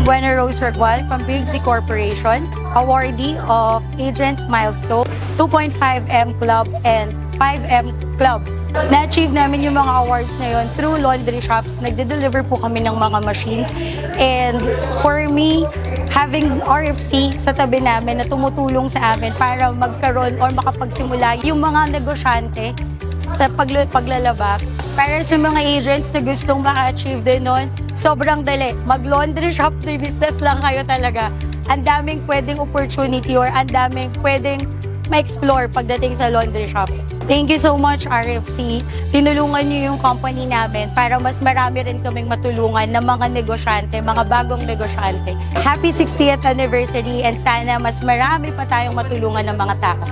Buena Rose Regual from Big Z Corporation, awardee of Agents Milestone, 2.5M Club, and 5M Club. Na-achieve namin yung mga awards na yun through laundry shops. Nagde-deliver po kami ng mga machines. And for me, having RFC sa tabi namin na tumutulong sa amin para magkaroon or makapagsimula yung mga negosyante sa paglalaba. Para sa mga agents na gustong maka-achieve din nun, sobrang dali. Mag-laundry shop na business lang kayo talaga. Ang daming pwedeng opportunity or ang daming pwedeng ma-explore pagdating sa laundry shops. Thank you so much, RFC. Tinulungan niyo yung company namin para mas marami rin kaming matulungan ng mga negosyante, mga bagong negosyante. Happy 60th anniversary and sana mas marami pa tayong matulungan ng mga tao.